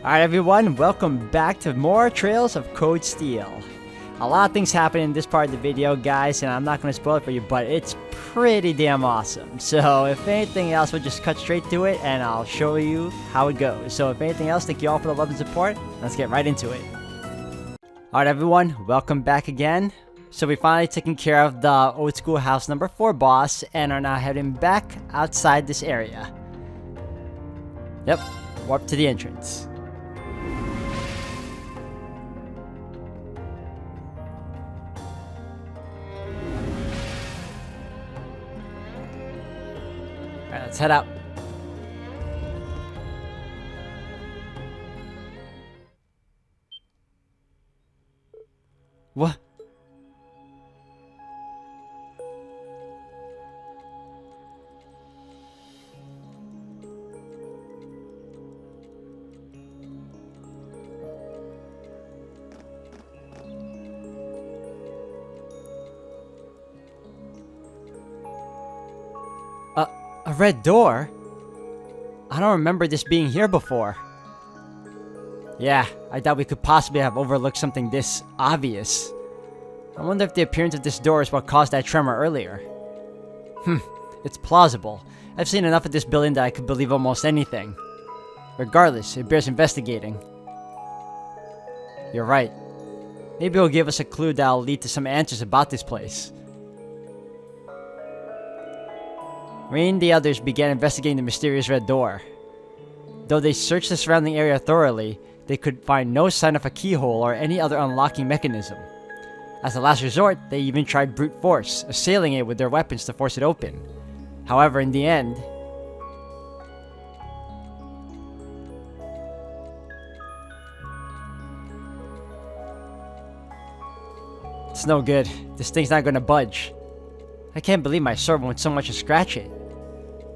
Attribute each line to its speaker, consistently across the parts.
Speaker 1: Alright everyone, welcome back to more Trails of Cold Steel. A lot of things happen in this part of the video, guys, and I'm not going to spoil it for you, but it's pretty damn awesome. So if anything else, we'll just cut straight to it and I'll show you how it goes. So if anything else, thank you all for the love and support. Let's get right into it. Alright everyone, welcome back again. So we finally taken care of the old school house number 4 boss and are now heading back outside this area. Yep, warp to the entrance. Alright, let's head out. What? A red door? I don't remember this being here before. Yeah, I doubt we could possibly have overlooked something this obvious. I wonder if the appearance of this door is what caused that tremor earlier. It's plausible. I've seen enough of this building that I could believe almost anything. Regardless, it bears investigating. You're right. Maybe it'll give us a clue that'll lead to some answers about this place. Rain and the others began investigating the mysterious red door. Though they searched the surrounding area thoroughly, they could find no sign of a keyhole or any other unlocking mechanism. As a last resort, they even tried brute force, assailing it with their weapons to force it open. However, in the end, it's no good. This thing's not gonna budge. I can't believe my sword won't so much as scratch it.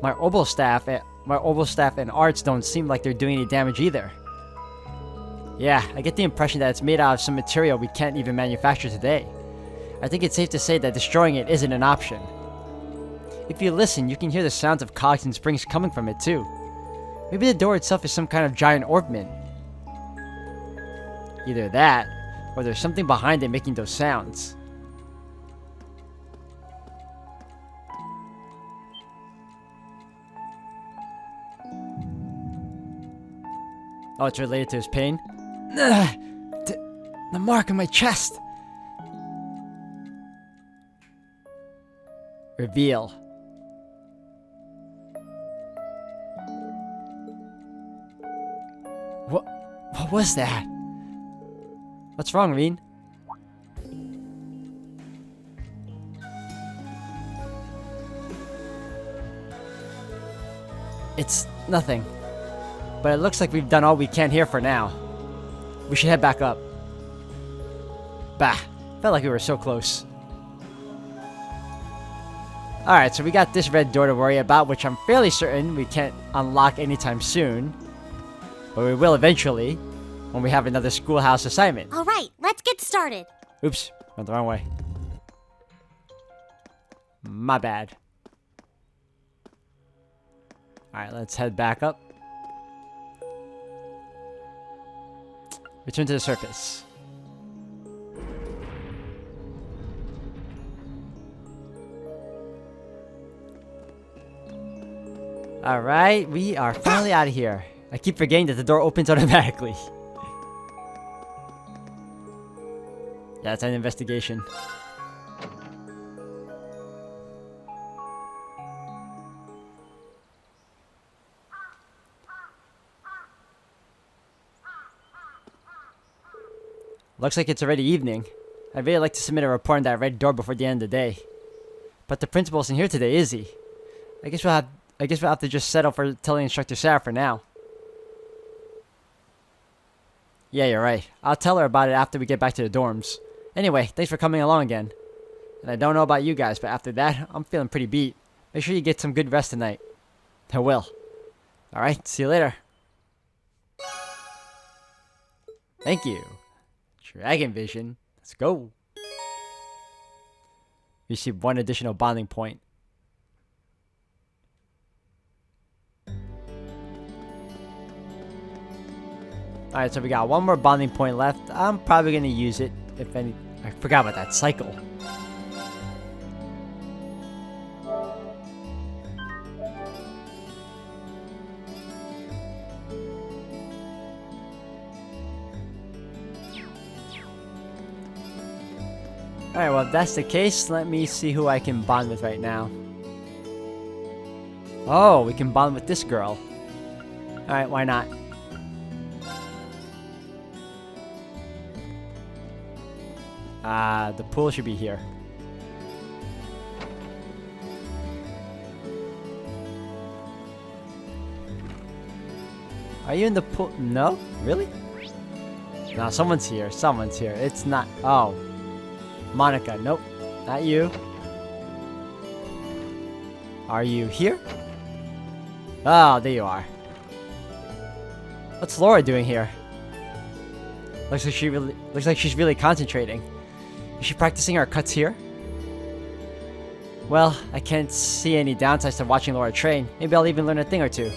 Speaker 1: My orbital staff and arts don't seem like they're doing any damage either. Yeah, I get the impression that it's made out of some material we can't even manufacture today. I think it's safe to say that destroying it isn't an option. If you listen, you can hear the sounds of cogs and springs coming from it too. Maybe the door itself is some kind of giant orbment. Either that, or there's something behind it making those sounds. Oh, it's related to his pain? The mark on my chest! Reveal. What was that? What's wrong, Reen? It's nothing. But it looks like we've done all we can here for now. We should head back up. Bah, felt like we were so close. Alright, so we got this red door to worry about, which I'm fairly certain we can't unlock anytime soon. But we will eventually, when we have another schoolhouse assignment.
Speaker 2: Alright, let's get started.
Speaker 1: Oops, went the wrong way. My bad. Alright, let's head back up. Return to the surface. Alright, we are finally out of here. I keep forgetting that the door opens automatically. Yeah, it's an investigation. Looks like it's already evening. I'd really like to submit a report on that red door before the end of the day. But the principal isn't here today, is he? I guess we'll have to just settle for telling Instructor Sarah for now. Yeah, you're right. I'll tell her about it after we get back to the dorms. Anyway, thanks for coming along again. And I don't know about you guys, but after that, I'm feeling pretty beat. Make sure you get some good rest tonight. I will. Alright, see you later. Thank you. Dragon Vision. Let's go. Receive 1 additional bonding point. Alright, so we got one more bonding point left. I'm probably gonna use it, if any. I forgot about that cycle. Alright, well, if that's the case, let me see who I can bond with right now. Oh, we can bond with this girl. Alright, why not? The pool should be here. Are you in the pool? No? Really? No, someone's here. Someone's here. It's not. Oh. Monica. Nope. Not you. Are you here? Oh, there you are. What's Laura doing here? Looks like she's really concentrating. Is she practicing her cuts here? Well, I can't see any downsides to watching Laura train. Maybe I'll even learn a thing or two.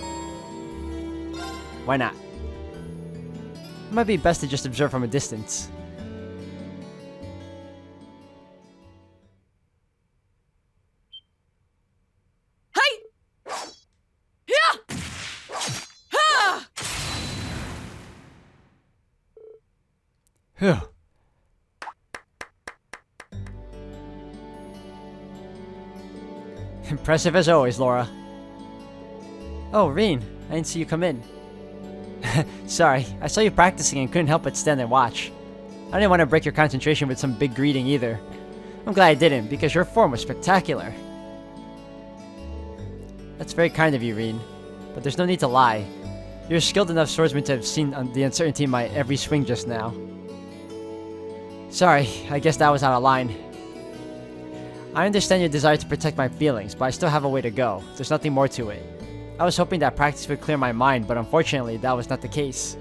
Speaker 1: Why not? It might be best to just observe from a distance. Phew. Impressive as always, Laura. Oh, Reen, I didn't see you come in. Sorry, I saw you practicing and couldn't help but stand and watch. I didn't want to break your concentration with some big greeting either. I'm glad I didn't, because your form was spectacular. That's very kind of you, Reen, but there's no need to lie. You're a skilled enough swordsman to have seen the uncertainty in my every swing just now. Sorry, I guess that was out of line. I understand your desire to protect my feelings, but I still have a way to go. There's nothing more to it. I was hoping that practice would clear my mind, but unfortunately, that was not the case.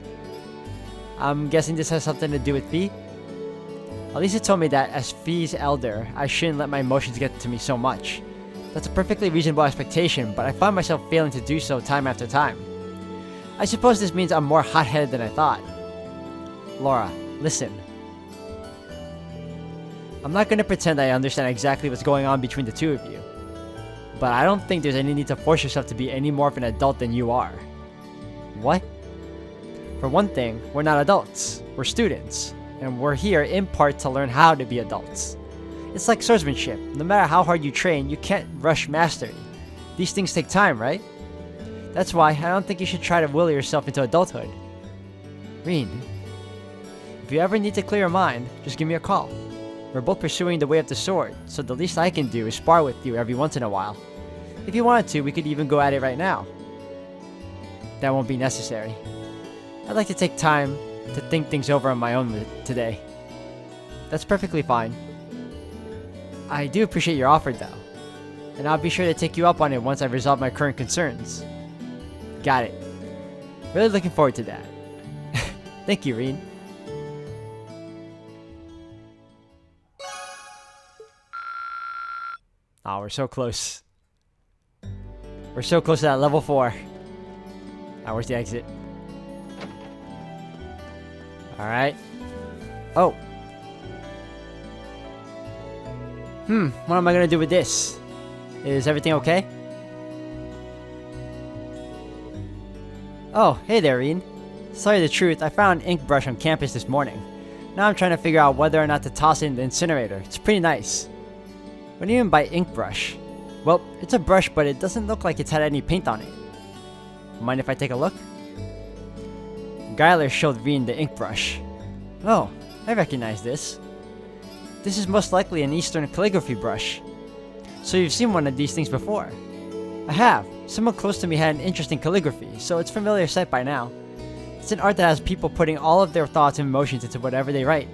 Speaker 1: I'm guessing this has something to do with Fee? Elisa told me that as Fee's elder, I shouldn't let my emotions get to me so much. That's a perfectly reasonable expectation, but I find myself failing to do so time after time. I suppose this means I'm more hot-headed than I thought. Laura, listen. I'm not going to pretend I understand exactly what's going on between the two of you. But I don't think there's any need to force yourself to be any more of an adult than you are. What? For one thing, we're not adults. We're students. And we're here in part to learn how to be adults. It's like swordsmanship. No matter how hard you train, you can't rush mastery. These things take time, right? That's why I don't think you should try to will yourself into adulthood. Reen, if you ever need to clear your mind, just give me a call. We're both pursuing the way of the sword, so the least I can do is spar with you every once in a while. If you wanted to, we could even go at it right now. That won't be necessary. I'd like to take time to think things over on my own today. That's perfectly fine. I do appreciate your offer though, and I'll be sure to take you up on it once I've resolved my current concerns. Got it. Really looking forward to that. Thank you, Reen. Oh, we're so close. We're so close to that level 4. Alright, where's the exit? Alright. Oh. What am I gonna do with this? Is everything okay? Oh, hey there, Reen. To tell you the truth, I found an ink brush on campus this morning. Now I'm trying to figure out whether or not to toss it in the incinerator. It's pretty nice. What do you mean by ink brush? Well, it's a brush, but it doesn't look like it's had any paint on it. Mind if I take a look? Gyler showed Reen the ink brush. Oh, I recognize this. This is most likely an Eastern calligraphy brush. So you've seen one of these things before? I have. Someone close to me had an interest in calligraphy, so it's a familiar sight by now. It's an art that has people putting all of their thoughts and emotions into whatever they write.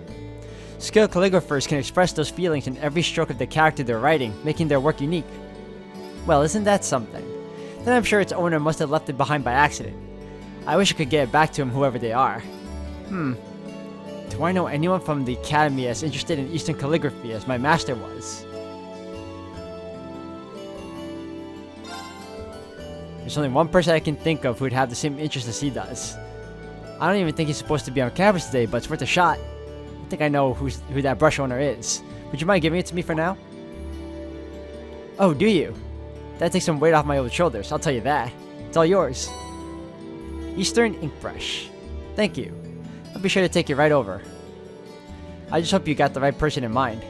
Speaker 1: Skilled calligraphers can express those feelings in every stroke of the character they're writing, making their work unique. Well, isn't that something? Then I'm sure its owner must have left it behind by accident. I wish I could get it back to him, whoever they are. Do I know anyone from the academy as interested in Eastern calligraphy as my master was? There's only one person I can think of who'd have the same interest as he does. I don't even think he's supposed to be on campus today, but it's worth a shot. I think I know who that brush owner is. Would you mind giving it to me for now? Oh, do you? That takes some weight off my old shoulders, I'll tell you that. It's all yours. Eastern ink brush. Thank you. I'll be sure to take it right over. I just hope you got the right person in mind.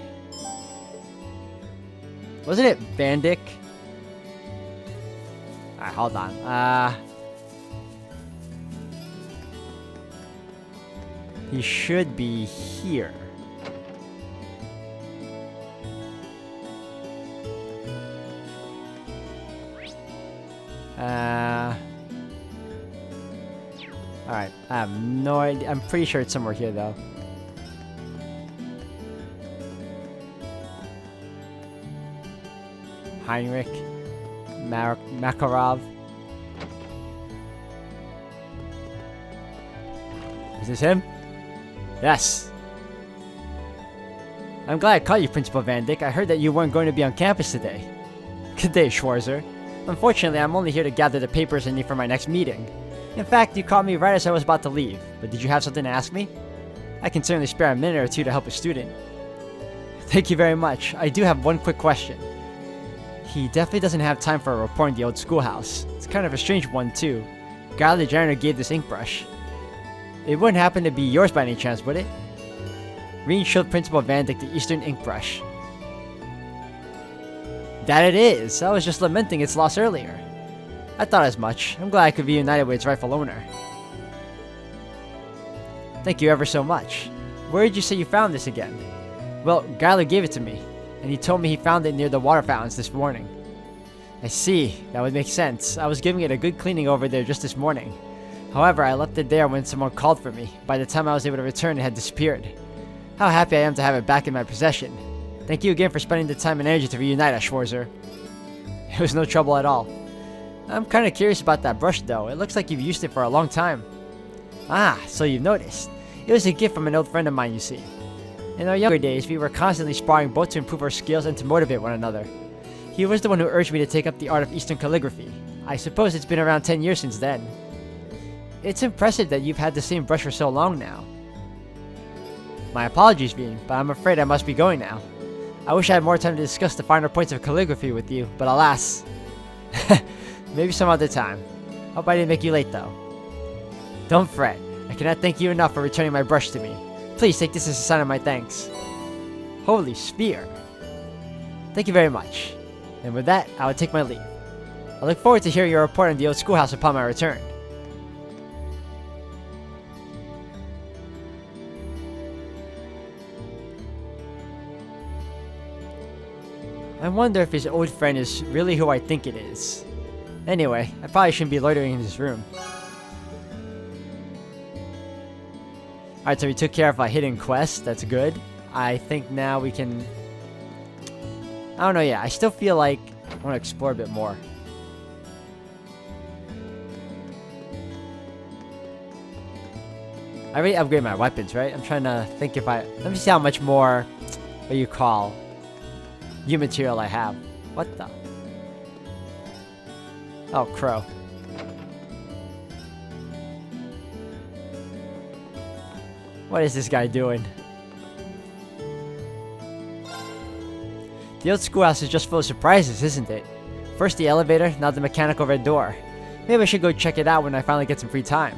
Speaker 1: Wasn't it Van Dyck? Alright, hold on. He should be here. Alright, I have no idea. I'm pretty sure it's somewhere here, though. Heinrich Makarov. Is this him? Yes. I'm glad I caught you, Principal Van Dyck. I heard that you weren't going to be on campus today. Good day, Schwarzer. Unfortunately, I'm only here to gather the papers I need for my next meeting. In fact, you caught me right as I was about to leave. But did you have something to ask me? I can certainly spare a minute or two to help a student. Thank you very much. I do have one quick question. He definitely doesn't have time for a report in the old schoolhouse. It's kind of a strange one, too. Guy the janitor gave this ink brush. It wouldn't happen to be yours by any chance, would it? Reen showed Principal Van Dyck the Eastern ink brush. That it is! I was just lamenting its loss earlier. I thought as much. I'm glad I could be united with its rightful owner. Thank you ever so much. Where did you say you found this again? Well, Guyler gave it to me, and he told me he found it near the water fountains this morning. I see. That would make sense. I was giving it a good cleaning over there just this morning. However, I left it there when someone called for me. By the time I was able to return, it had disappeared. How happy I am to have it back in my possession. Thank you again for spending the time and energy to reunite us, Schwarzer. It was no trouble at all. I'm kind of curious about that brush, though. It looks like you've used it for a long time. Ah, so you've noticed. It was a gift from an old friend of mine, you see. In our younger days, we were constantly sparring both to improve our skills and to motivate one another. He was the one who urged me to take up the art of Eastern calligraphy. I suppose it's been around 10 years since then. It's impressive that you've had the same brush for so long now. My apologies, Reen, but I'm afraid I must be going now. I wish I had more time to discuss the finer points of calligraphy with you, but alas. Maybe some other time. Hope I didn't make you late, though. Don't fret. I cannot thank you enough for returning my brush to me. Please take this as a sign of my thanks. Holy Sphere. Thank you very much. And with that, I will take my leave. I look forward to hearing your report on the old schoolhouse upon my return. I wonder if his old friend is really who I think it is. Anyway, I probably shouldn't be loitering in this room. Alright, so we took care of a hidden quest. That's good. I think now we can... I don't know, yeah. I still feel like I want to explore a bit more. I already upgraded my weapons, right? I'm trying to think if I... Let me see how much more... What you call... new material I have. What the... Oh, crow. What is this guy doing? The old schoolhouse is just full of surprises, isn't it? First the elevator, now the mechanical red door. Maybe I should go check it out when I finally get some free time.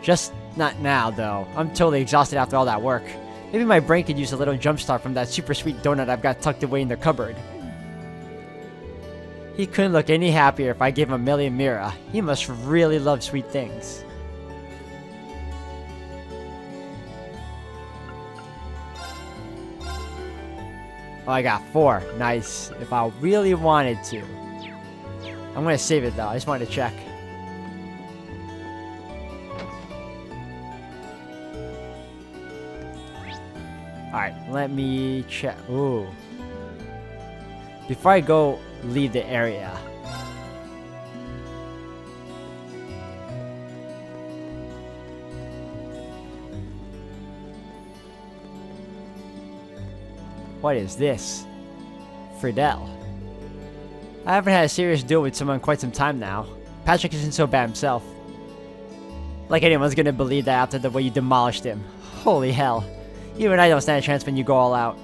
Speaker 1: Just not now, though. I'm totally exhausted after all that work. Maybe my brain could use a little jumpstart from that super sweet donut I've got tucked away in the cupboard. He couldn't look any happier if I gave him a million Mira. He must really love sweet things. Oh, I got 4. Nice. If I really wanted to. I'm gonna save it though. I just wanted to check. Alright, let me check. Ooh. Before I go leave the area. What is this? Friedel. I haven't had a serious duel with someone in quite some time now. Patrick isn't so bad himself. Like anyone's gonna believe that after the way you demolished him. Holy hell. Even I don't stand a chance when you go all out.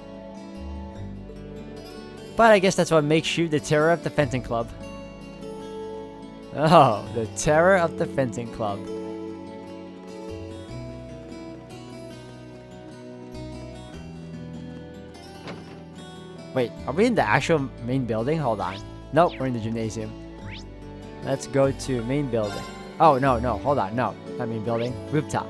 Speaker 1: But I guess that's what makes you the terror of the fencing club. Oh, the terror of the fencing club. Wait, are we in the actual main building? Hold on. Nope, we're in the gymnasium. Let's go to main building. Oh, no, hold on. No, not main building. Rooftop.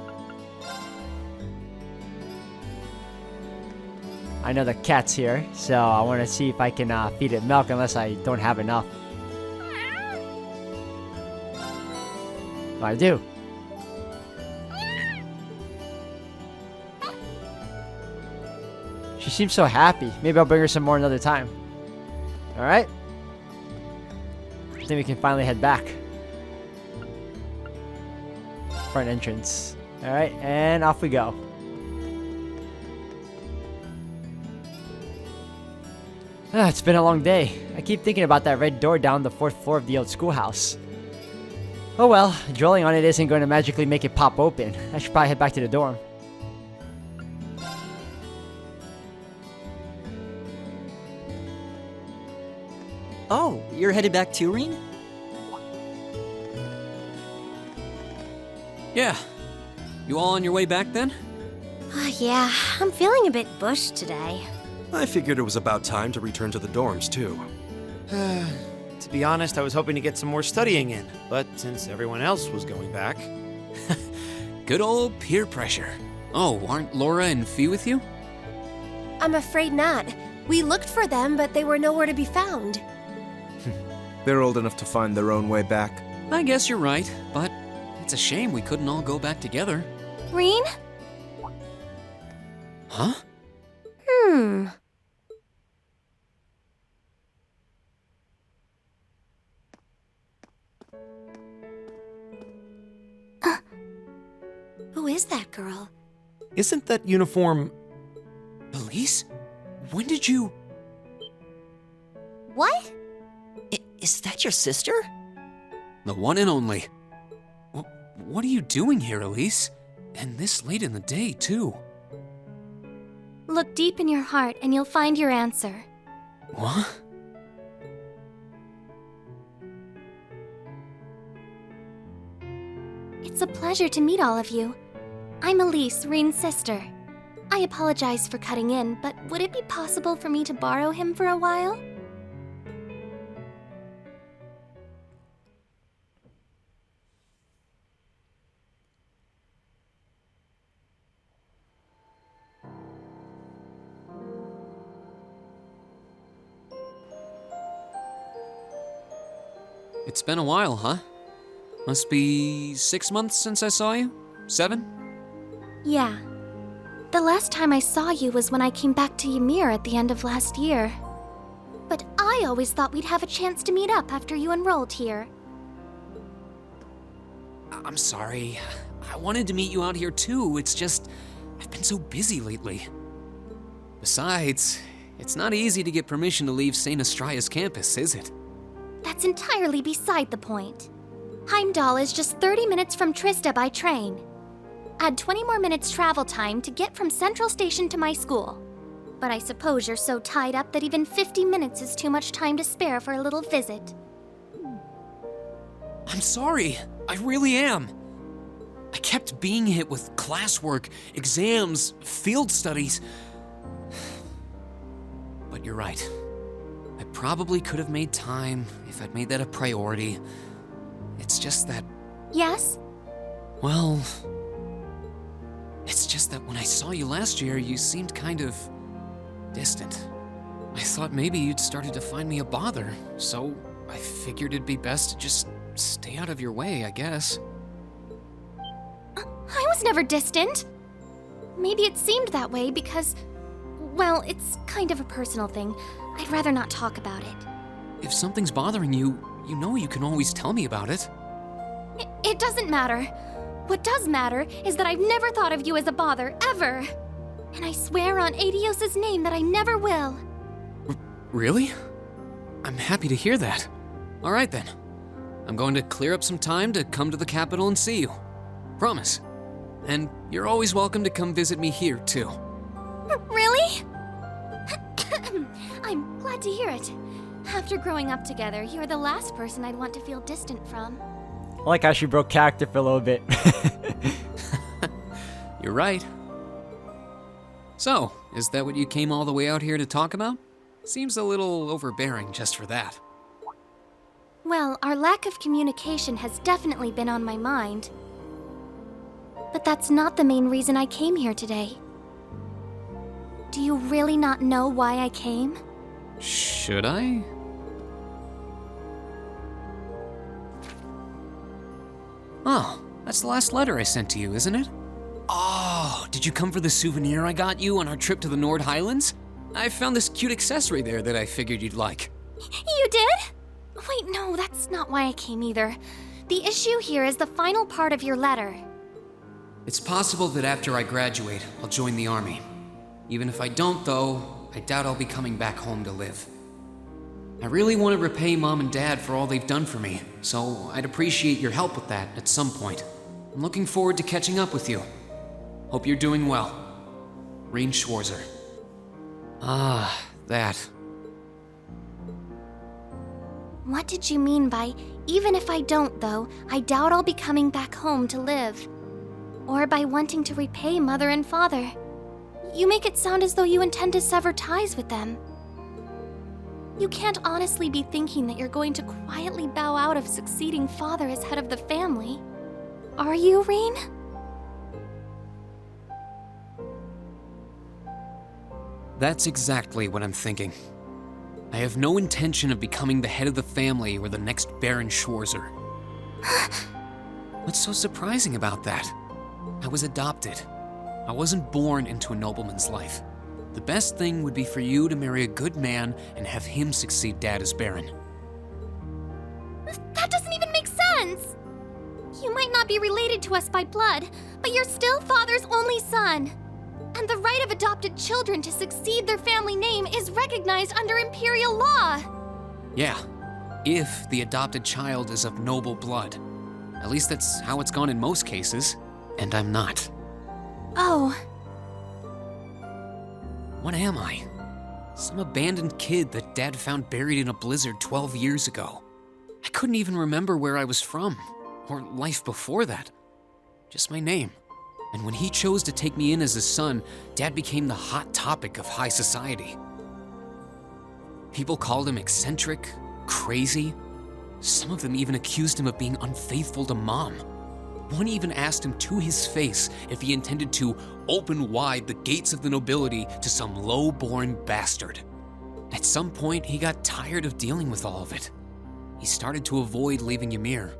Speaker 1: I know the cat's here, so I want to see if I can feed it milk unless I don't have enough. I do. She seems so happy. Maybe I'll bring her some more another time. Alright. I think we can finally head back. Front entrance. Alright, and off we go. It's been a long day. I keep thinking about that red door down the 4th floor of the old schoolhouse. Oh well, drilling on it isn't going to magically make it pop open. I should probably head back to the dorm.
Speaker 2: Oh, you're headed back to Reen?
Speaker 3: Yeah. You all on your way back then?
Speaker 4: Yeah, I'm feeling a bit bushed today.
Speaker 5: I figured it was about time to return to the dorms, too.
Speaker 6: To be honest, I was hoping to get some more studying in, but since everyone else was going back...
Speaker 3: Good old peer pressure. Oh, aren't Laura and Fee with you?
Speaker 4: I'm afraid not. We looked for them, but they were nowhere to be found.
Speaker 5: They're old enough to find their own way back.
Speaker 3: I guess you're right, but it's a shame we couldn't all go back together.
Speaker 4: Reen?
Speaker 3: Huh?
Speaker 4: Who is that girl?
Speaker 6: Isn't that uniform...
Speaker 3: Elise? When did you...
Speaker 4: What?
Speaker 2: Is that your sister?
Speaker 3: The one and only. What are you doing here, Elise? And this late in the day, too.
Speaker 7: Look deep in your heart and you'll find your answer.
Speaker 3: What?
Speaker 7: It's a pleasure to meet all of you. I'm Elise, Reen's sister. I apologize for cutting in, but would it be possible for me to borrow him for a while?
Speaker 3: It's been a while, huh? Must be 6 months since I saw you? 7?
Speaker 7: Yeah. The last time I saw you was when I came back to Ymir at the end of last year. But I always thought we'd have a chance to meet up after you enrolled here.
Speaker 3: I'm sorry. I wanted to meet you out here too. It's just, I've been so busy lately. Besides, it's not easy to get permission to leave St. Astraea's campus, is it?
Speaker 7: That's entirely beside the point. Heimdall is just 30 minutes from Trista by train. Add 20 more minutes travel time to get from Central Station to my school. But I suppose you're so tied up that even 50 minutes is too much time to spare for a little visit.
Speaker 3: I'm sorry. I really am. I kept being hit with classwork, exams, field studies. But you're right. I probably could have made time if I'd made that a priority. It's just that...
Speaker 7: Yes?
Speaker 3: Well... It's just that when I saw you last year, you seemed kind of... distant. I thought maybe you'd started to find me a bother, so I figured it'd be best to just stay out of your way, I guess.
Speaker 7: I was never distant. Maybe it seemed that way because... well, it's kind of a personal thing. I'd rather not talk about it.
Speaker 3: If something's bothering you, you know you can always tell me about it.
Speaker 7: It doesn't matter. What does matter is that I've never thought of you as a bother, ever. And I swear on Adios's name that I never will.
Speaker 3: Really? I'm happy to hear that. All right then. I'm going to clear up some time to come to the capital and see you. Promise. And you're always welcome to come visit me here, too.
Speaker 7: Really? I'm glad to hear it. After growing up together, you're the last person I'd want to feel distant from.
Speaker 1: I like how she broke character for a little bit.
Speaker 3: You're right. So, is that what you came all the way out here to talk about? Seems a little overbearing just for that.
Speaker 7: Well, our lack of communication has definitely been on my mind. But that's not the main reason I came here today. Do you really not know why I came?
Speaker 3: Should I? Oh, that's the last letter I sent to you, isn't it? Oh, did you come for the souvenir I got you on our trip to the Nord Highlands? I found this cute accessory there that I figured you'd like.
Speaker 7: You did? Wait, no, that's not why I came either. The issue here is the final part of your letter.
Speaker 3: It's possible that after I graduate, I'll join the army. Even if I don't, though, I doubt I'll be coming back home to live. I really want to repay Mom and Dad for all they've done for me, so I'd appreciate your help with that at some point. I'm looking forward to catching up with you. Hope you're doing well. Rean Schwarzer. Ah, that.
Speaker 7: What did you mean by, even if I don't, though, I doubt I'll be coming back home to live? Or by wanting to repay Mother and Father? You make it sound as though you intend to sever ties with them. You can't honestly be thinking that you're going to quietly bow out of succeeding father as head of the family. Are you, Rean?
Speaker 3: That's exactly what I'm thinking. I have no intention of becoming the head of the family or the next Baron Schwarzer. What's so surprising about that? I was adopted. I wasn't born into a nobleman's life. The best thing would be for you to marry a good man and have him succeed Dad as Baron.
Speaker 7: That doesn't even make sense! You might not be related to us by blood, but you're still Father's only son. And the right of adopted children to succeed their family name is recognized under Imperial law.
Speaker 3: Yeah, if the adopted child is of noble blood. At least that's how it's gone in most cases, and I'm not.
Speaker 7: Oh.
Speaker 3: What am I? Some abandoned kid that Dad found buried in a blizzard 12 years ago. I couldn't even remember where I was from, or life before that. Just my name. And when he chose to take me in as his son, Dad became the hot topic of high society. People called him eccentric, crazy. Some of them even accused him of being unfaithful to Mom. One even asked him to his face if he intended to open wide the gates of the nobility to some low-born bastard. At some point, he got tired of dealing with all of it. He started to avoid leaving Ymir,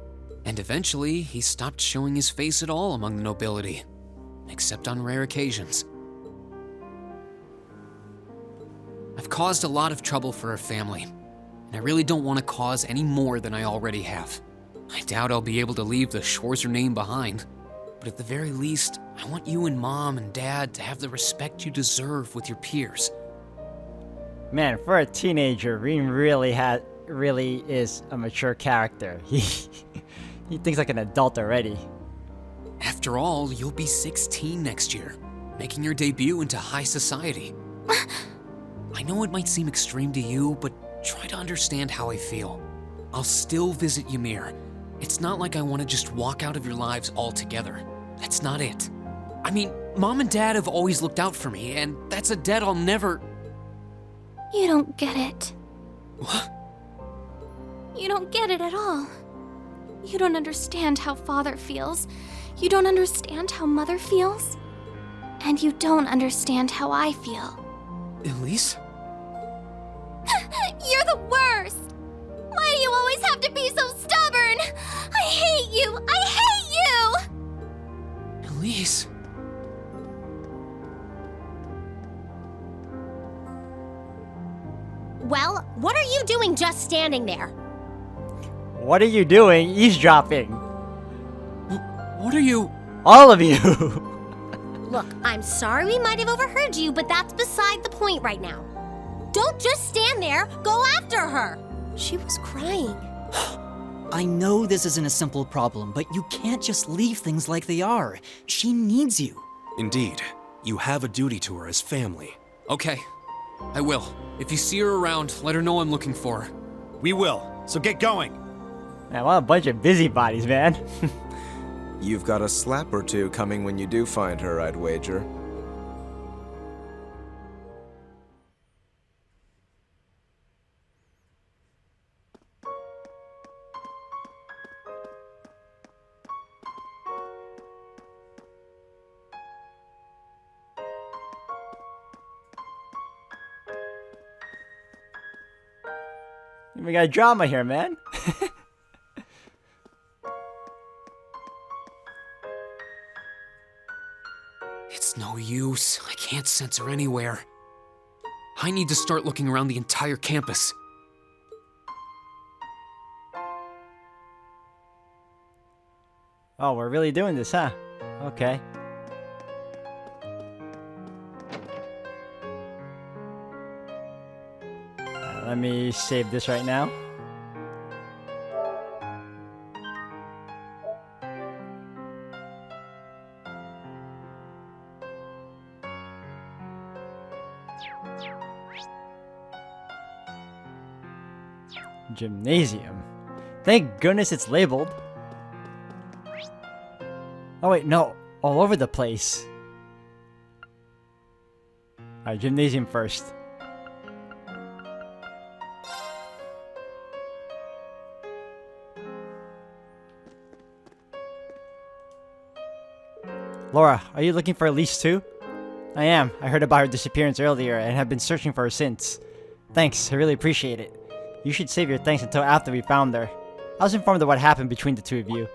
Speaker 3: and eventually he stopped showing his face at all among the nobility, except on rare occasions. I've caused a lot of trouble for our family, and I really don't want to cause any more than I already have. I doubt I'll be able to leave the Schwarzer name behind, but at the very least, I want you and Mom and Dad to have the respect you deserve with your peers.
Speaker 1: Man, for a teenager, Rean really is a mature character. He thinks like an adult already.
Speaker 3: After all, you'll be 16 next year, making your debut into high society. I know it might seem extreme to you, but try to understand how I feel. I'll still visit Ymir. It's not like I want to just walk out of your lives altogether. That's not it. I mean, Mom and Dad have always looked out for me, and that's a debt I'll never...
Speaker 7: You don't get it.
Speaker 3: What?
Speaker 7: You don't get it at all. You don't understand how Father feels. You don't understand how Mother feels. And you don't understand how I feel.
Speaker 3: Elise?
Speaker 7: You're the worst! Why do you always have to be so stubborn? I hate you! I hate you!
Speaker 3: Elise?
Speaker 8: Well, what are you doing just standing there?
Speaker 1: What are you doing? Eavesdropping.
Speaker 3: What are you...
Speaker 1: All of you.
Speaker 8: Look, I'm sorry we might have overheard you, but that's beside the point right now. Don't just stand there, go after her!
Speaker 4: She was crying.
Speaker 2: I know this isn't a simple problem, but you can't just leave things like they are. She needs you.
Speaker 9: Indeed. You have a duty to her as family.
Speaker 3: Okay, I will. If you see her around, let her know I'm looking for her.
Speaker 6: We will, so get going.
Speaker 1: Man, what a bunch of busybodies, man.
Speaker 5: You've got a slap or two coming when you do find her, I'd wager.
Speaker 1: We got drama here, man.
Speaker 3: It's no use. I can't sense her anywhere. I need to start looking around the entire campus.
Speaker 1: Oh, we're really doing this, huh? Okay. Let me save this right now. Gymnasium. Thank goodness it's labeled. Oh wait, no. All over the place. Alright, gymnasium first. Laura, are you looking for Elise too? I am. I heard about her disappearance earlier and have been searching for her since. Thanks, I really appreciate it. You should save your thanks until after we found her. I was informed of what happened between the two of you.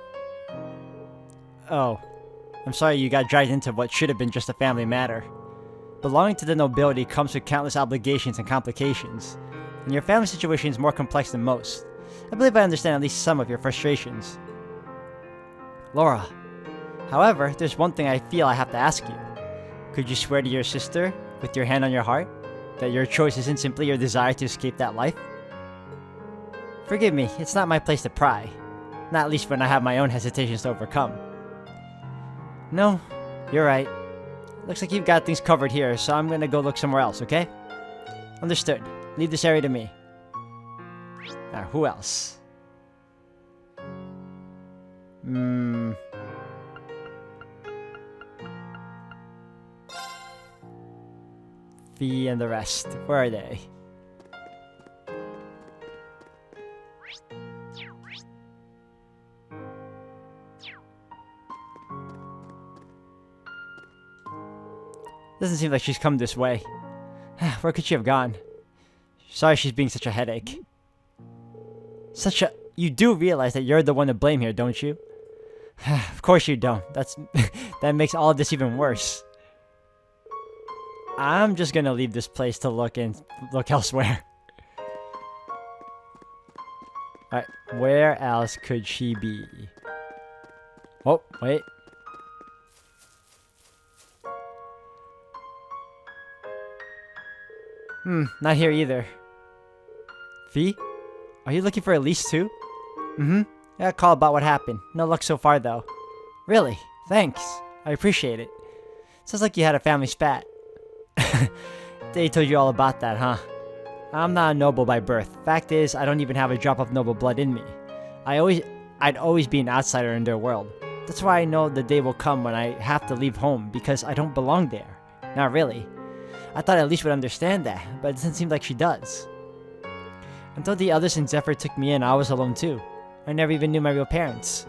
Speaker 1: Oh, I'm sorry you got dragged into what should have been just a family matter. Belonging to the nobility comes with countless obligations and complications, and your family situation is more complex than most. I believe I understand at least some of your frustrations. Laura, however, there's one thing I feel I have to ask you. Could you swear to your sister, with your hand on your heart, that your choice isn't simply your desire to escape that life? Forgive me, it's not my place to pry. Not least when I have my own hesitations to overcome. No, you're right. Looks like you've got things covered here, so I'm gonna go look somewhere else, okay? Understood. Leave this area to me. Now, who else? Fee and the rest. Where are they? Doesn't seem like she's come this way. Where could she have gone? Sorry she's being such a headache. You do realize that you're the one to blame here, don't you? Of course you don't. That makes all of this even worse. I'm just gonna leave this place to look elsewhere. Alright, where else could she be? Oh, wait. Not here either. Fee? Are you looking for Elise too? I got a call about what happened. No luck so far though. Really? Thanks. I appreciate it. Sounds like you had a family spat. They told you all about that, huh? I'm not a noble by birth. Fact is, I don't even have a drop of noble blood in me. I'd always be an outsider in their world. That's why I know the day will come when I have to leave home because I don't belong there. Not really. I thought Elise would understand that, but it doesn't seem like she does. Until the others in Zephyr took me in, I was alone too. I never even knew my real parents.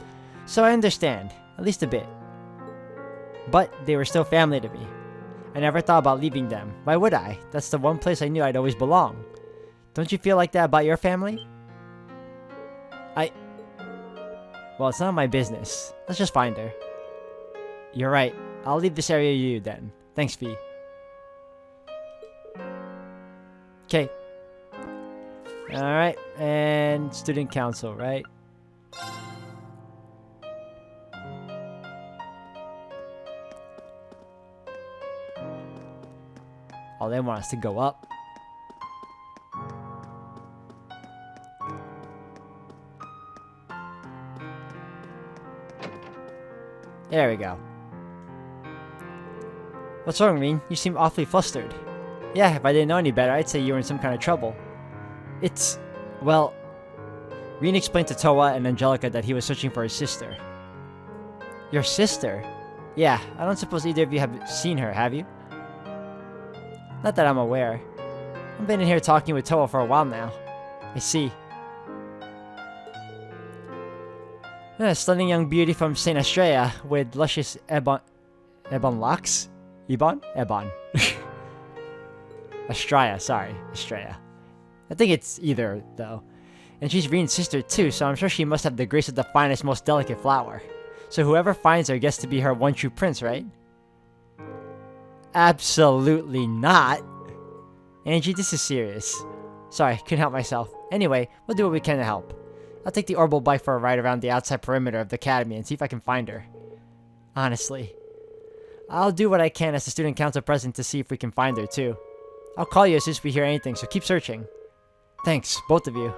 Speaker 1: So I understand, at least a bit. But they were still family to me. I never thought about leaving them. Why would I? That's the one place I knew I'd always belong. Don't you feel like that about your family? Well, it's not my business. Let's just find her. You're right. I'll leave this area to you then. Thanks, Fee. Okay. Alright, and student council, right? Oh, they want us to go up. There we go. What's wrong, Reen? You seem awfully flustered. Yeah, if I didn't know any better, I'd say you were in some kind of trouble. It's... well... Reen explained to Toa and Angelica that he was searching for his sister. Your sister? Yeah, I don't suppose either of you have seen her, have you? Not that I'm aware. I've been in here talking with Toa for a while now. I see. A stunning young beauty from St. Estrella with luscious ebon locks? Ebon. Estrella, sorry. Estrella. I think it's either, though. And she's Reen's sister, too, so I'm sure she must have the grace of the finest, most delicate flower. So whoever finds her gets to be her one true prince, right? Absolutely not. Angie, this is serious. Sorry, couldn't help myself. Anyway, we'll do what we can to help. I'll take the orbital bike for a ride around the outside perimeter of the academy and see if I can find her. Honestly. I'll do what I can as the student council president to see if we can find her, too. I'll call you as soon as we hear anything, so keep searching. Thanks, both of you.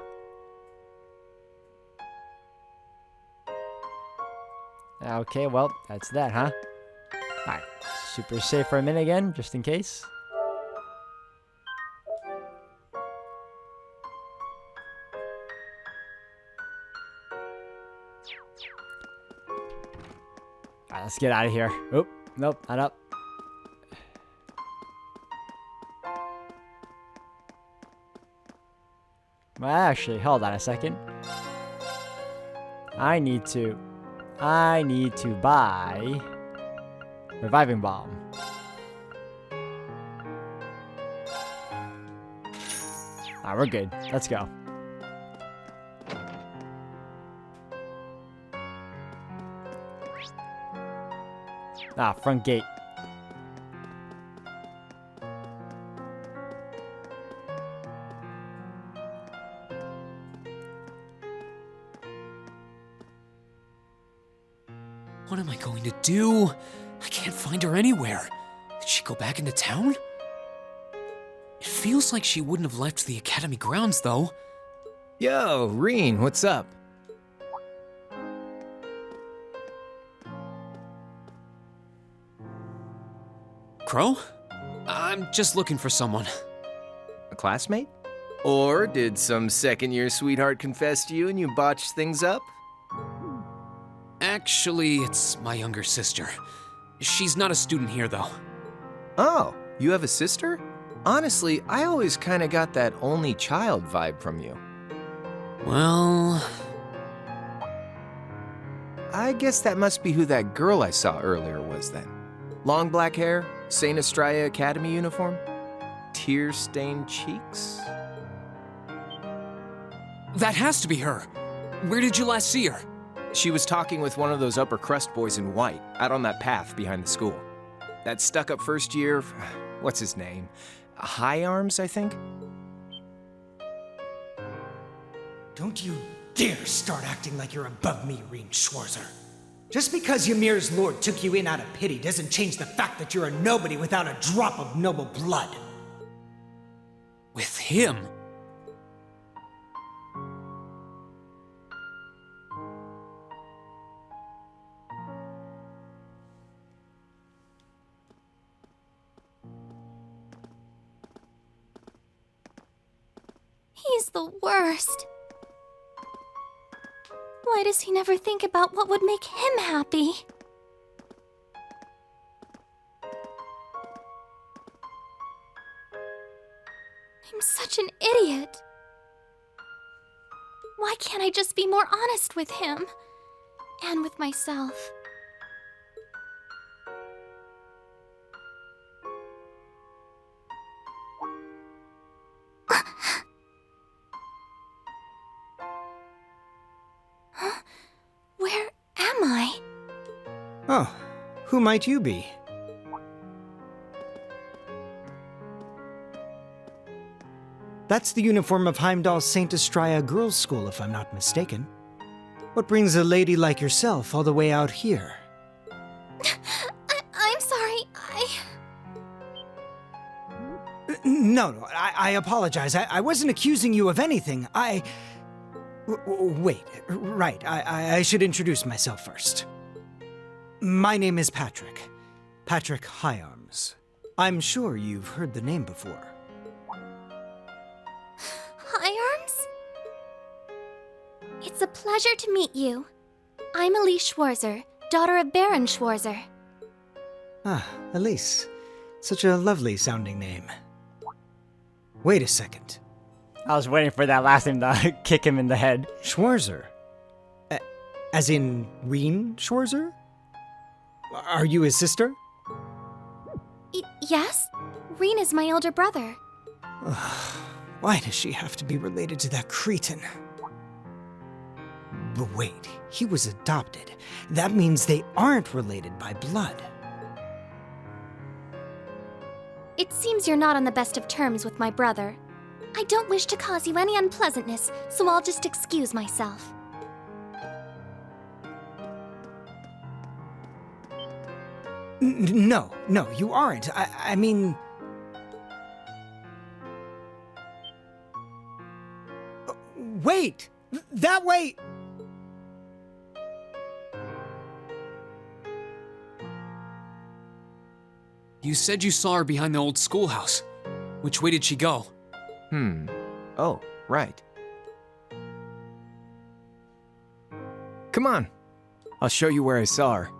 Speaker 1: Okay, well, that's that, huh? Alright, super safe for a minute again, just in case. Alright, let's get out of here. Oop, nope, not up. Well, actually, hold on a second. I need to buy Reviving Bomb. Alright, we're good. Let's go. Front gate.
Speaker 3: What am I going to do? I can't find her anywhere. Did she go back into town? It feels like she wouldn't have left the academy grounds, though.
Speaker 10: Yo, Reen, what's up?
Speaker 3: Crow? I'm just looking for someone.
Speaker 10: A classmate? Or did some second-year sweetheart confess to you and you botched things up?
Speaker 3: Actually, it's my younger sister. She's not a student here, though.
Speaker 10: Oh, you have a sister? Honestly, I always kinda got that only child vibe from you.
Speaker 3: Well...
Speaker 10: I guess that must be who that girl I saw earlier was then. Long black hair, St. Estrella Academy uniform, tear-stained cheeks.
Speaker 3: That has to be her. Where did you last see her?
Speaker 10: She was talking with one of those upper crust boys in white, out on that path behind the school. That stuck-up first year, what's his name? High Arms, I think?
Speaker 11: Don't you dare start acting like you're above me, Reen Schwarzer. Just because Ymir's lord took you in out of pity doesn't change the fact that you're a nobody without a drop of noble blood.
Speaker 3: With him?
Speaker 7: He's the worst. Why does he never think about what would make him happy? I'm such an idiot. Why can't I just be more honest with him? And with myself? Where am I?
Speaker 11: Oh, who might you be? That's the uniform of Heimdall's St. Estrella Girls' School, if I'm not mistaken. What brings a lady like yourself all the way out here?
Speaker 7: I'm sorry,
Speaker 11: No, I apologize. I wasn't accusing you of anything. Wait, right, I should introduce myself first. My name is Patrick. Patrick Higharms. I'm sure you've heard the name before.
Speaker 7: Higharms? It's a pleasure to meet you. I'm Elise Schwarzer, daughter of Baron Schwarzer.
Speaker 11: Ah, Elise. Such a lovely sounding name. Wait a second.
Speaker 1: I was waiting for that last name to kick him in the head.
Speaker 11: Schwarzer? As in Reen Schwarzer? Are you his sister?
Speaker 7: Yes? Reen is my older brother.
Speaker 11: Why does she have to be related to that cretin? But wait, he was adopted. That means they aren't related by blood.
Speaker 7: It seems you're not on the best of terms with my brother. I don't wish to cause you any unpleasantness, so I'll just excuse myself.
Speaker 11: No, you aren't. I mean... Wait! That way!
Speaker 3: You said you saw her behind the old schoolhouse. Which way did she go?
Speaker 10: Oh, right. Come on. I'll show you where I saw her.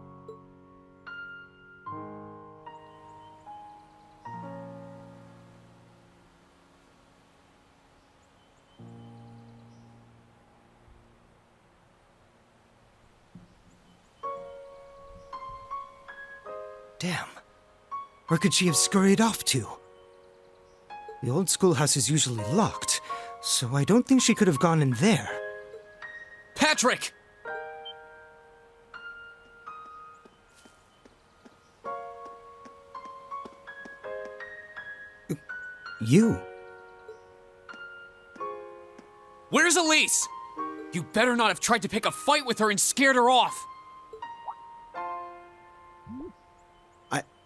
Speaker 11: Damn. Where could she have scurried off to? The old schoolhouse is usually locked, so I don't think she could have gone in there.
Speaker 3: Patrick!
Speaker 11: You?
Speaker 3: Where's Elise? You better not have tried to pick a fight with her and scared her off.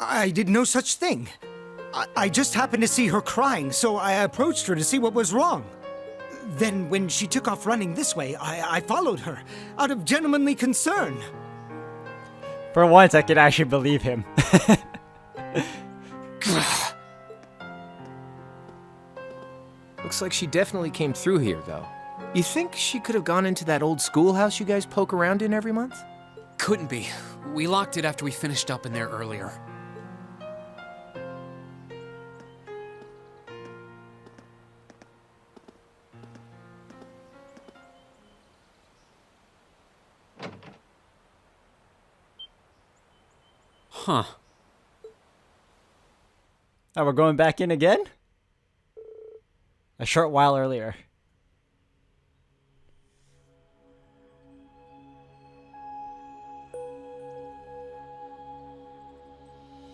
Speaker 11: I did no such thing. I just happened to see her crying, so I approached her to see what was wrong. Then when she took off running this way, I followed her, out of gentlemanly concern.
Speaker 1: For once, I could actually believe him.
Speaker 10: Looks like she definitely came through here, though. You think she could have gone into that old schoolhouse you guys poke around in every month?
Speaker 3: Couldn't be. We locked it after we finished up in there earlier. Huh.
Speaker 1: Oh, we're going back in again? A short while earlier.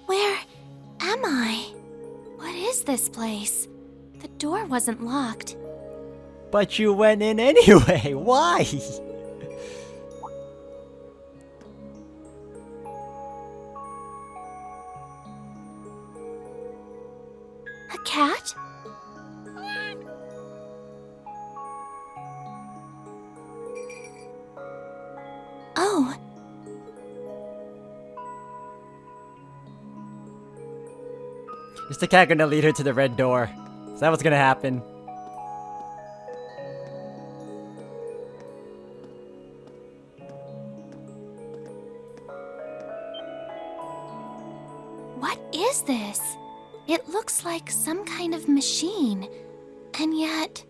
Speaker 7: Where am I? What is this place? The door wasn't locked.
Speaker 1: But you went in anyway. Why?
Speaker 7: A cat? Oh.
Speaker 1: Is the cat gonna lead her to the red door? Is that what's gonna happen?
Speaker 7: What is this? It looks like some kind of machine, and yet...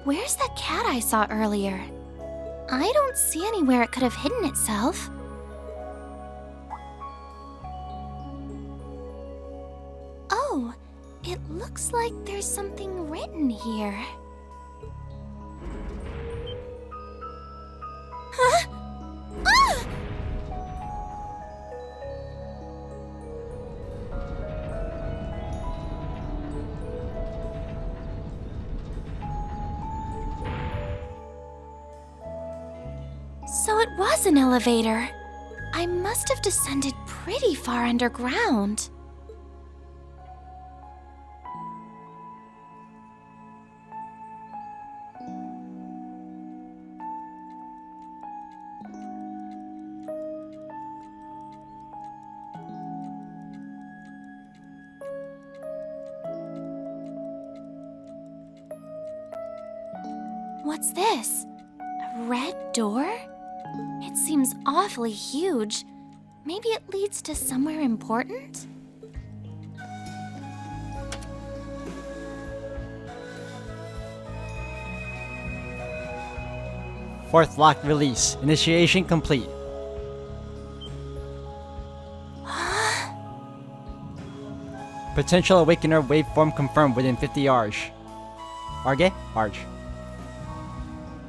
Speaker 7: Where's that cat I saw earlier? I don't see anywhere it could have hidden itself. Oh, it looks like there's something written here. Huh? Ah! So it was an elevator. I must have descended pretty far underground. What's this? A red door? It seems awfully huge. Maybe it leads to somewhere important?
Speaker 1: Fourth lock release. Initiation complete. Potential Awakener waveform confirmed within 50 Arge. Arge.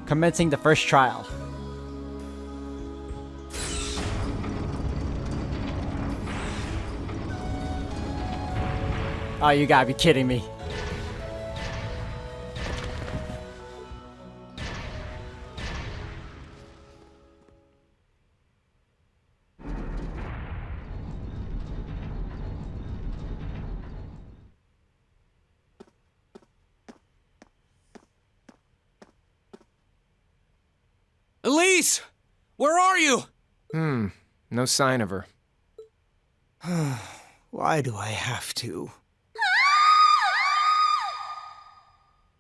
Speaker 1: Commencing the first trial. Oh, you gotta be kidding me.
Speaker 10: Elise! Where are you? No sign of her.
Speaker 11: Why do I have to?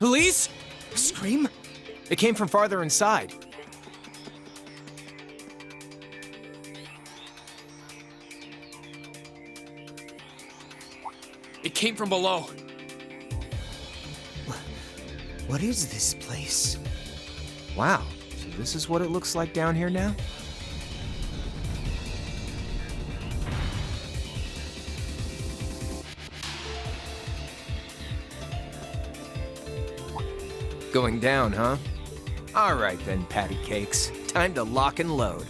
Speaker 10: Elise? A scream? It came from farther inside.
Speaker 3: It came from below.
Speaker 11: What is this place?
Speaker 10: Wow, so this is what it looks like down here now? Going down, huh? All right then, patty cakes. Time to lock and load.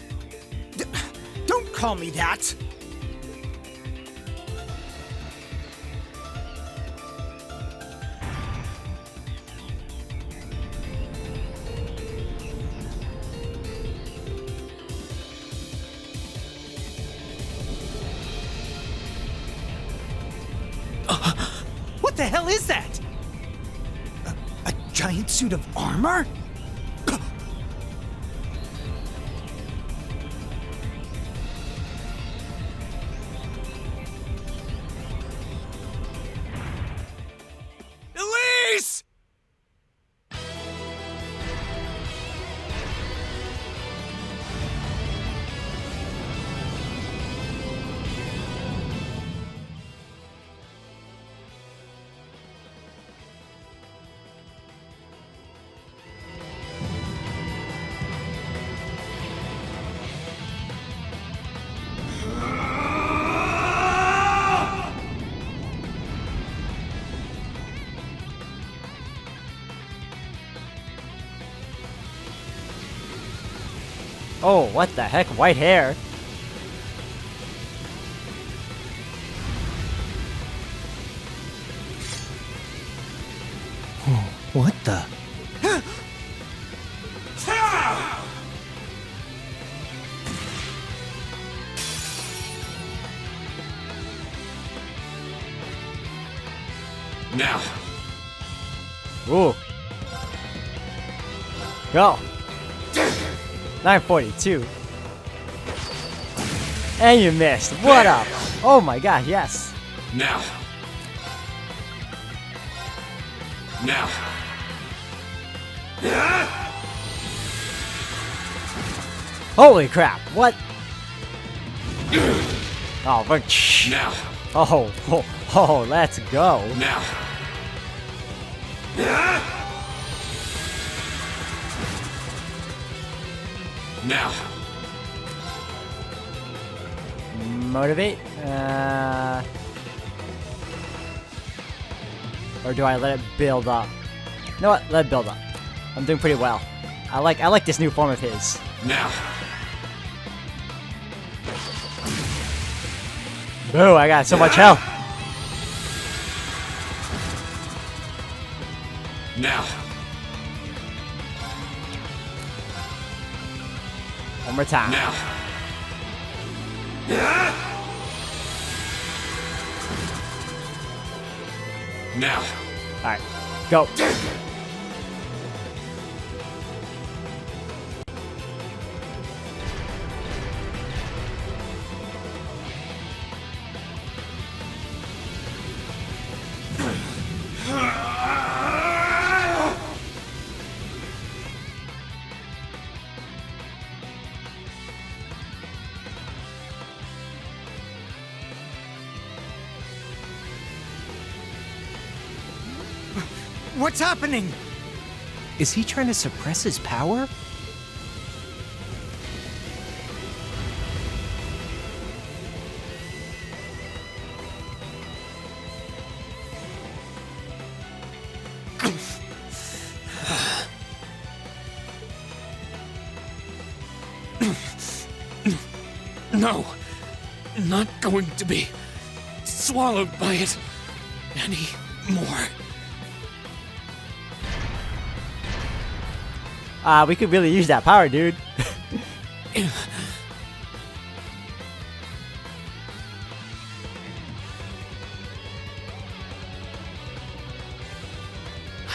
Speaker 11: Don't call me that! What the hell is that? A giant suit of armor?
Speaker 10: Elise!
Speaker 1: Oh, what the heck? White hair.
Speaker 11: What the?
Speaker 3: Now.
Speaker 1: Ooh. Go. 942. And you missed. What up? Oh my god, yes.
Speaker 3: Now. Now.
Speaker 1: Holy crap, what? Oh, but shh.
Speaker 3: Now.
Speaker 1: Oh, let's go.
Speaker 3: Now. Now.
Speaker 1: Motivate? Or do I let it build up? You know what? Let it build up. I'm doing pretty well. I like this new form of his.
Speaker 3: Now.
Speaker 1: Boo, I got so much health.
Speaker 3: Now.
Speaker 1: One more time.
Speaker 3: Now. Now.
Speaker 1: Alright, go.
Speaker 11: What's happening?
Speaker 10: Is he trying to suppress his power?
Speaker 3: No, not going to be swallowed by it anymore.
Speaker 1: We could really use that power, dude.
Speaker 3: I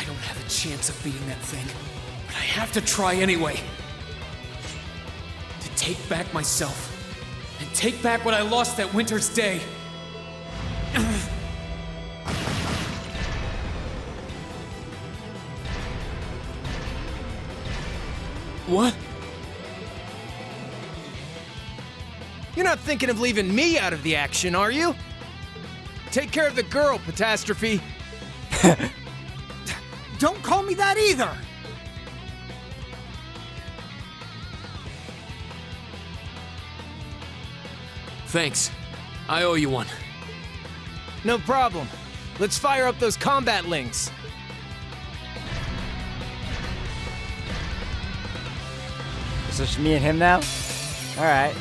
Speaker 3: don't have a chance of beating that thing, but I have to try anyway. To take back myself, and take back what I lost that winter's day. What?
Speaker 10: You're not thinking of leaving me out of the action, are you? Take care of the girl, Catastrophe.
Speaker 11: Don't call me that either!
Speaker 3: Thanks. I owe you one.
Speaker 10: No problem. Let's fire up those combat links.
Speaker 1: It's just me and him now? Alright.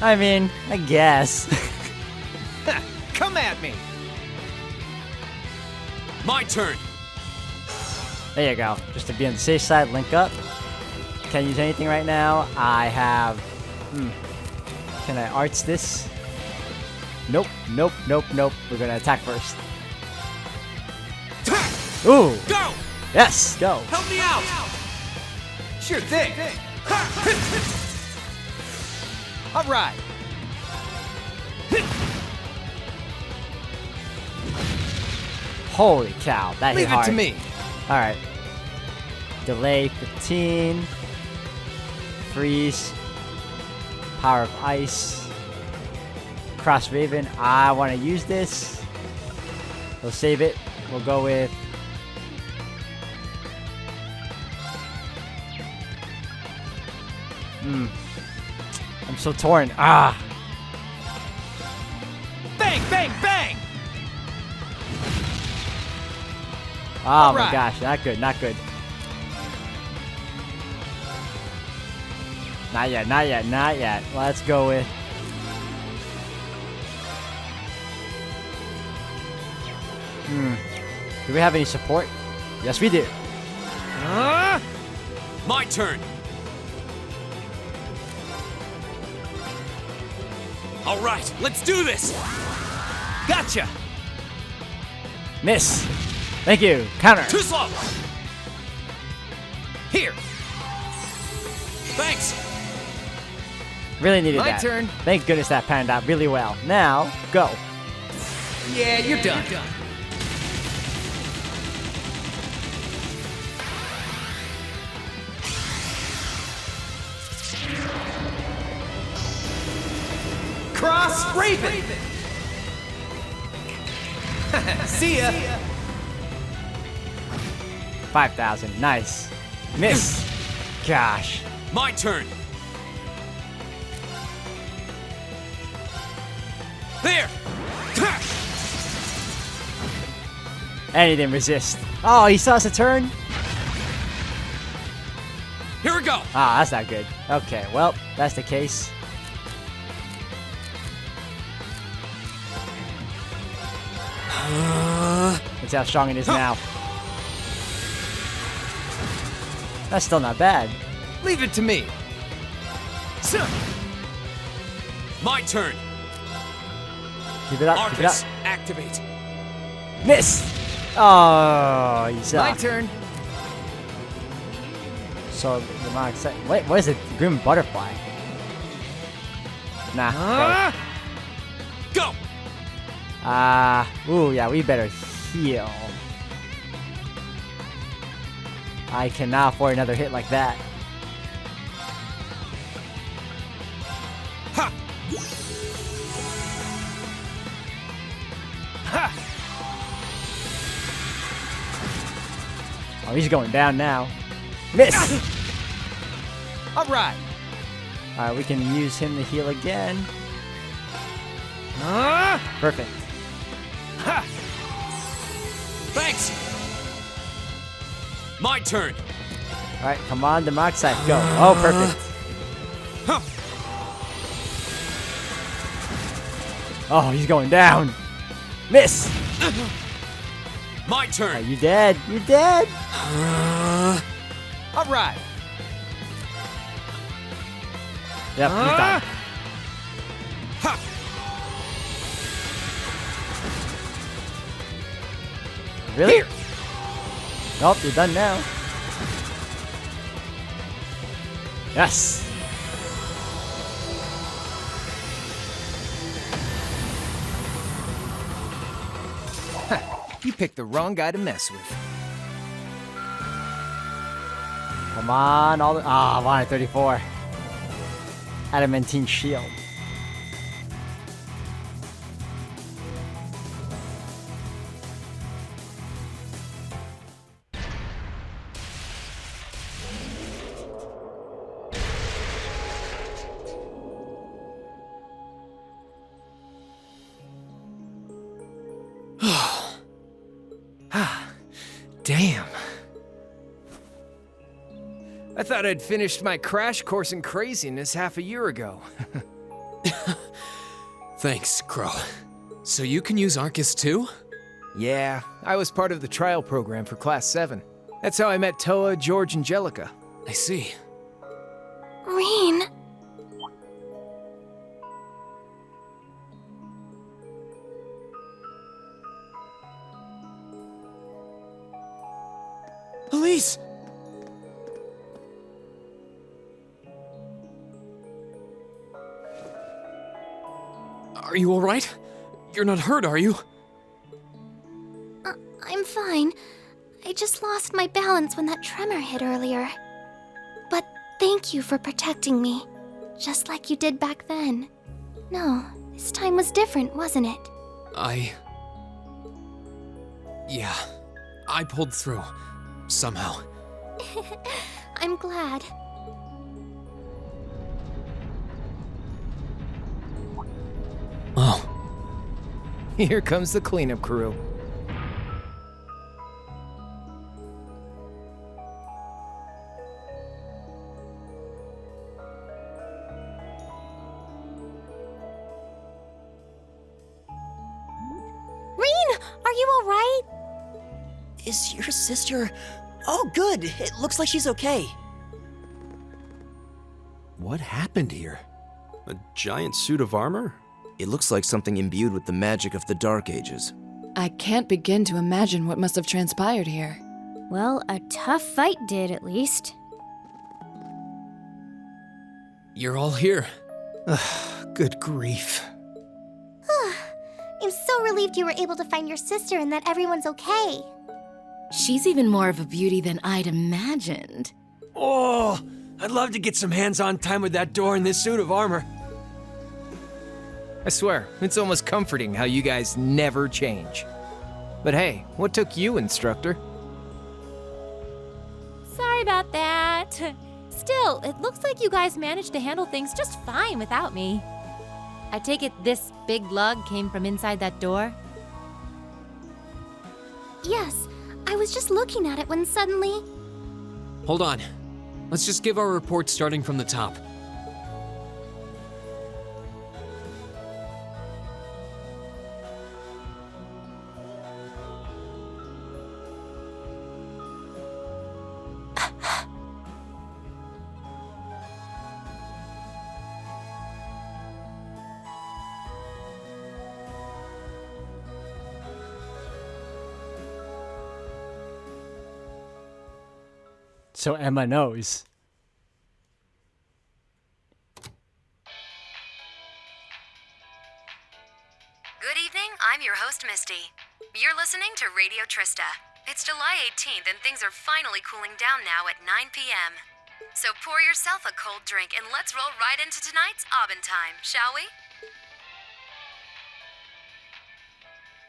Speaker 1: I mean, I guess.
Speaker 10: Come at me.
Speaker 3: My turn.
Speaker 1: There you go. Just to be on the safe side, link up. Can't use anything right now. I have... Can I arts this? Nope, nope, nope, nope. We're gonna attack first. Ooh!
Speaker 3: Go!
Speaker 1: Yes, go!
Speaker 3: Help me out!
Speaker 10: Sure thing. All right.
Speaker 1: Holy cow, that hit
Speaker 10: Leave it
Speaker 1: hard.
Speaker 10: to me.
Speaker 1: Alright. Delay 15. Freeze. Power of Ice. Cross Raven. I want to use this. We'll save it. We'll go with... I'm so torn. Ah!
Speaker 10: Bang, bang, bang!
Speaker 1: Oh my
Speaker 10: Alright.
Speaker 1: gosh, not good, not good. Not yet, not yet, not yet. Let's go with... Do we have any support? Yes, we do.
Speaker 3: My turn. All right, let's do this.
Speaker 10: Gotcha!
Speaker 1: Miss. Thank you. Counter.
Speaker 3: Too slow.
Speaker 10: Here!
Speaker 3: Thanks.
Speaker 1: Really needed
Speaker 10: My
Speaker 1: that.
Speaker 10: turn.
Speaker 1: Thank goodness that panned out really well. Now, go.
Speaker 10: Yeah, you're done. Cross Raven! See ya!
Speaker 1: 5,000. Nice. Miss. Gosh.
Speaker 3: My turn. There.
Speaker 1: And he didn't resist. Oh, he saw us a turn?
Speaker 3: Here we go.
Speaker 1: Ah, that's not good. Okay, well, that's the case. Let's see how strong it is now. That's still not bad.
Speaker 10: Leave it to me.
Speaker 3: My turn.
Speaker 1: Keep it up, keep it up.
Speaker 3: Arcus, activate.
Speaker 1: Miss! Oh, you
Speaker 10: My
Speaker 1: suck.
Speaker 10: turn.
Speaker 1: So, the max. Wait, what is it? Grim Butterfly? Nah.
Speaker 3: Go.
Speaker 1: Ooh, yeah, we better heal. I cannot afford another hit like that.
Speaker 3: Ha.
Speaker 10: Ha!
Speaker 1: Oh, he's going down now. Miss!
Speaker 10: Alright!
Speaker 1: Alright, we can use him to heal again. Perfect.
Speaker 3: Ha! Thanks! My turn!
Speaker 1: Alright, come on, the mark side, go. Oh, perfect. Oh, he's going down. Miss!
Speaker 3: My turn!
Speaker 1: Oh, you dead. You dead.
Speaker 10: Alright!
Speaker 1: Yep, he's done. Really?
Speaker 10: Here.
Speaker 1: Nope, you're done now. Yes.
Speaker 10: You picked the wrong guy to mess with.
Speaker 1: Come on, all the... Ah, 134. Adamantine shield.
Speaker 10: Damn. I thought I'd finished my crash course in craziness half a year ago.
Speaker 3: Thanks, Crow. So you can use Arcus too?
Speaker 10: Yeah, I was part of the trial program for Class 7. That's how I met Toa, George, and Jellica.
Speaker 3: I see.
Speaker 7: Reen.
Speaker 3: Elise! Are you alright? You're not hurt, are you?
Speaker 7: I'm fine. I just lost my balance when that tremor hit earlier. But thank you for protecting me, just like you did back then. No, this time was different, wasn't it?
Speaker 3: Yeah, I pulled through. Somehow.
Speaker 7: I'm glad.
Speaker 3: Oh.
Speaker 10: Here comes the cleanup crew.
Speaker 8: Reen, are you alright?
Speaker 2: Is your sister... Oh, good. It looks like she's okay.
Speaker 9: What happened here? A giant suit of armor?
Speaker 5: It looks like something imbued with the magic of the Dark Ages.
Speaker 12: I can't begin to imagine what must have transpired here.
Speaker 4: Well, a tough fight did, at least.
Speaker 3: You're all here.
Speaker 11: Good grief.
Speaker 8: I'm so relieved you were able to find your sister and that everyone's okay.
Speaker 12: She's even more of a beauty than I'd imagined.
Speaker 9: Oh, I'd love to get some hands-on time with that door in this suit of armor.
Speaker 10: I swear, it's almost comforting how you guys never change. But hey, what took you, instructor?
Speaker 13: Sorry about that. Still, it looks like you guys managed to handle things just fine without me. I take it this big lug came from inside that door?
Speaker 7: Yes, I was just looking at it when suddenly...
Speaker 3: Hold on. Let's just give our report starting from the top.
Speaker 1: So Emma knows.
Speaker 14: Good evening, I'm your host, Misty. You're listening to Radio Trista. It's July 18th and things are finally cooling down now at 9 p.m. So pour yourself a cold drink and let's roll right into tonight's Aubin time, shall we?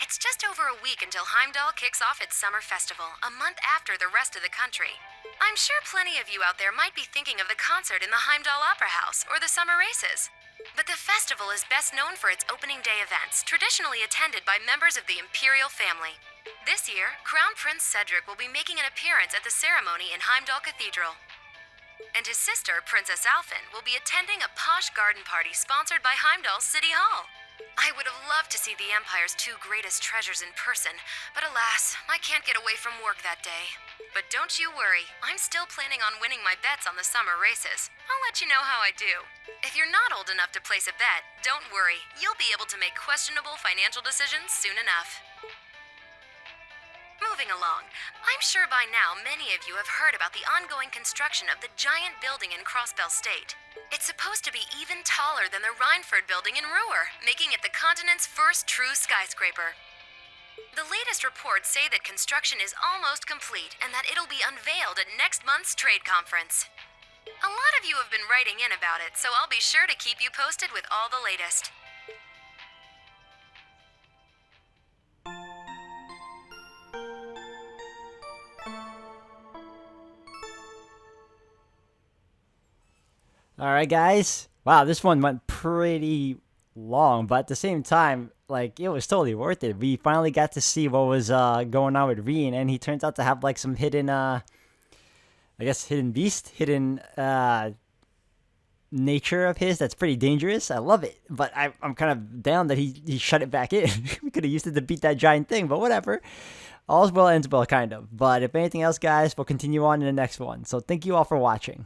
Speaker 14: It's just over a week until Heimdall kicks off its summer festival, a month after the rest of the country. I'm sure plenty of you out there might be thinking of the concert in the Heimdall Opera House or the summer races. But the festival is best known for its opening day events, traditionally attended by members of the Imperial family. This year, Crown Prince Cedric will be making an appearance at the ceremony in Heimdall Cathedral. And his sister, Princess Alphen, will be attending a posh garden party sponsored by Heimdall City Hall. I would have loved to see the Empire's two greatest treasures in person, but alas, I can't get away from work that day. But don't you worry, I'm still planning on winning my bets on the summer races. I'll let you know how I do. If you're not old enough to place a bet, don't worry, you'll be able to make questionable financial decisions soon enough. Moving along, I'm sure by now many of you have heard about the ongoing construction of the giant building in Crossbell State. It's supposed to be even taller than the Rhineford building in Ruhr, making it the continent's first true skyscraper. The latest reports say that construction is almost complete and that it'll be unveiled at next month's trade conference. A lot of you have been writing in about it, so I'll be sure to keep you posted with all the latest.
Speaker 1: All right, guys. Wow, this one went pretty long, but at the same time, like, it was totally worth it. We finally got to see what was going on with Reen, and he turns out to have like some hidden, I guess, hidden beast, hidden nature of his that's pretty dangerous. I love it, but I'm kind of down that he shut it back in. We could have used it to beat that giant thing, but whatever. All's well ends well, kind of. But if anything else, guys, we'll continue on in the next one. So thank you all for watching.